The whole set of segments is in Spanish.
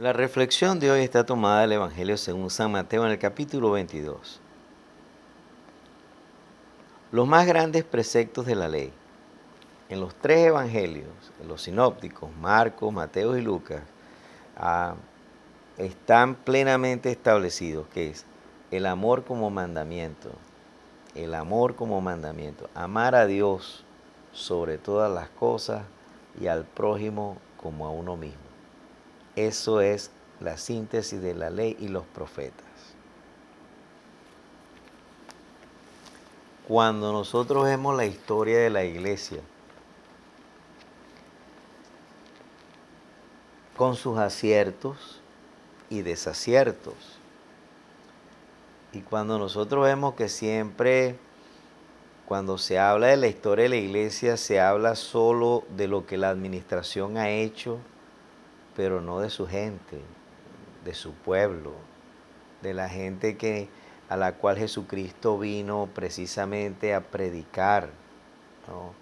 La reflexión de hoy está tomada del Evangelio según San Mateo en el capítulo 22. Los más grandes preceptos de la ley. En los tres evangelios, en los sinópticos, Marcos, Mateo y Lucas, están plenamente establecidos, que es el amor como mandamiento. El amor como mandamiento. Amar a Dios sobre todas las cosas y al prójimo como a uno mismo. Eso es la síntesis de la ley y los profetas. Cuando nosotros vemos la historia de la iglesia, con sus aciertos y desaciertos, y cuando nosotros vemos que siempre, cuando se habla de la historia de la iglesia, se habla solo de lo que la administración ha hecho, pero no de su gente, de su pueblo, de la gente a la cual Jesucristo vino precisamente a predicar, ¿no?,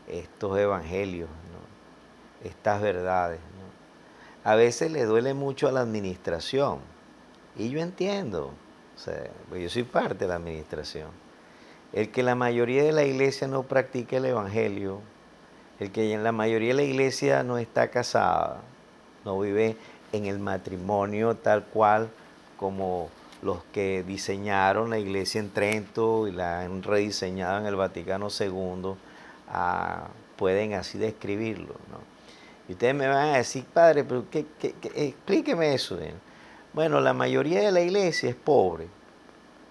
estos evangelios, ¿no?, estas verdades, ¿no? A veces le duele mucho a la administración, y yo entiendo, o sea, pues yo soy parte de la administración. El que la mayoría de la iglesia no practique el evangelio, el que en la mayoría de la iglesia no está casada, no vive en el matrimonio tal cual como los que diseñaron la iglesia en Trento y la han rediseñado en el Vaticano II, pueden así describirlo, ¿no? Y ustedes me van a decir, padre, pero explíqueme eso. Bueno, la mayoría de la iglesia es pobre,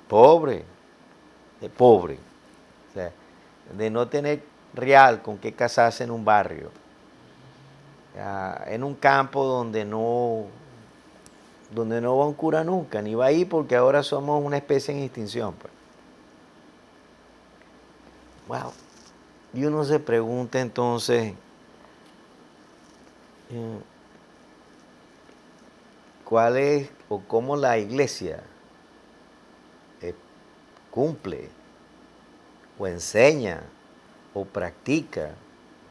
pobre, de pobre, o sea, de no tener real con qué casarse en un barrio, en un campo donde no va un cura nunca, ni va a ir porque ahora somos una especie en extinción, pues. Wow. Y uno se pregunta entonces, ¿cuál es o cómo la iglesia cumple o enseña o practica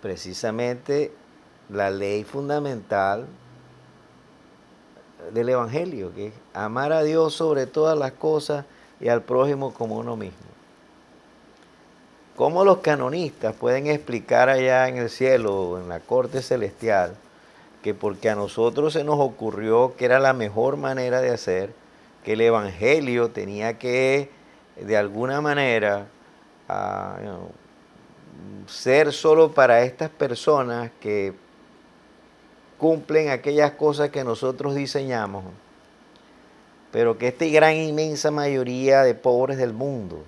precisamente la ley fundamental del evangelio, que es amar a Dios sobre todas las cosas y al prójimo como uno mismo? ¿Cómo los canonistas pueden explicar allá en el cielo, en la corte celestial, que porque a nosotros se nos ocurrió que era la mejor manera de hacer, que el evangelio tenía que, de alguna manera, ser solo para estas personas que cumplen aquellas cosas que nosotros diseñamos, pero que esta gran inmensa mayoría de pobres del mundo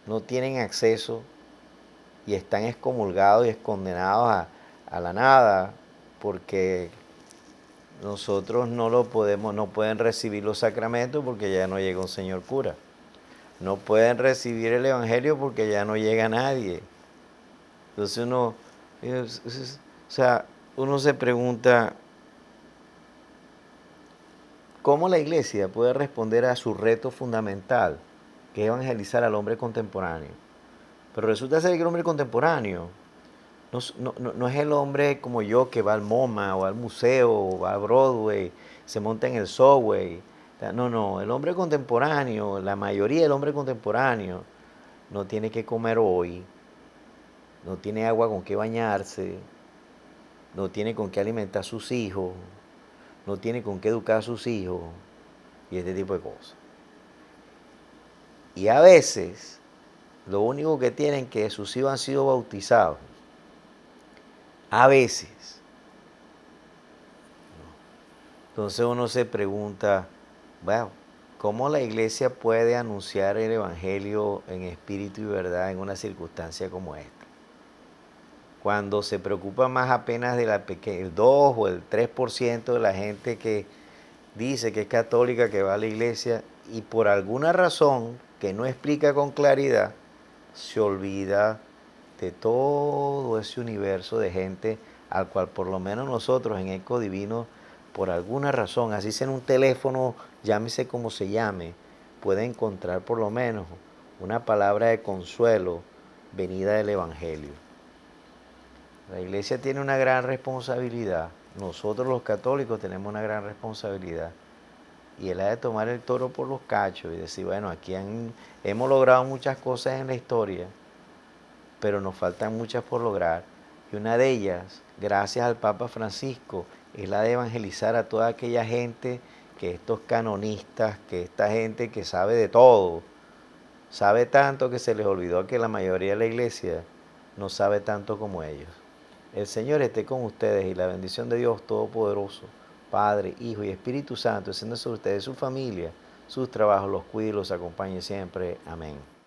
no tienen acceso y están excomulgados y condenados a la nada, porque nosotros no pueden recibir los sacramentos porque ya no llega un señor cura. No pueden recibir el evangelio porque ya no llega nadie. Entonces uno se pregunta, ¿cómo la iglesia puede responder a su reto fundamental, que es evangelizar al hombre contemporáneo? Pero resulta ser que el hombre contemporáneo no es el hombre como yo que va al MoMA o al museo o va a Broadway, se monta en el subway. No, el hombre contemporáneo, la mayoría del hombre contemporáneo no tiene que comer hoy, no tiene agua con qué bañarse, no tiene con qué alimentar a sus hijos, no tiene con qué educar a sus hijos y este tipo de cosas. Y a veces lo único que tienen que sus hijos han sido bautizados. A veces. Entonces uno se pregunta, bueno, ¿cómo la iglesia puede anunciar el evangelio en espíritu y verdad en una circunstancia como esta? Cuando se preocupa más apenas de el 2 o el 3% de la gente que dice que es católica, que va a la iglesia, y por alguna razón que no explica con claridad, se olvida de todo ese universo de gente al cual por lo menos nosotros en Eco Divino, por alguna razón, así sea en un teléfono, llámese como se llame, puede encontrar por lo menos una palabra de consuelo venida del Evangelio. La iglesia tiene una gran responsabilidad nosotros los católicos tenemos una gran responsabilidad. Y es la de tomar el toro por los cachos y decir, bueno, hemos logrado muchas cosas en la historia, pero nos faltan muchas por lograr. Y una de ellas, gracias al Papa Francisco, es la de evangelizar a toda aquella gente, que estos canonistas, que esta gente que sabe de todo, sabe tanto que se les olvidó que la mayoría de la iglesia no sabe tanto como ellos. El Señor esté con ustedes y la bendición de Dios Todopoderoso, Padre, Hijo y Espíritu Santo, descienda sobre ustedes, su familia, sus trabajos, los cuide y los acompañe siempre. Amén.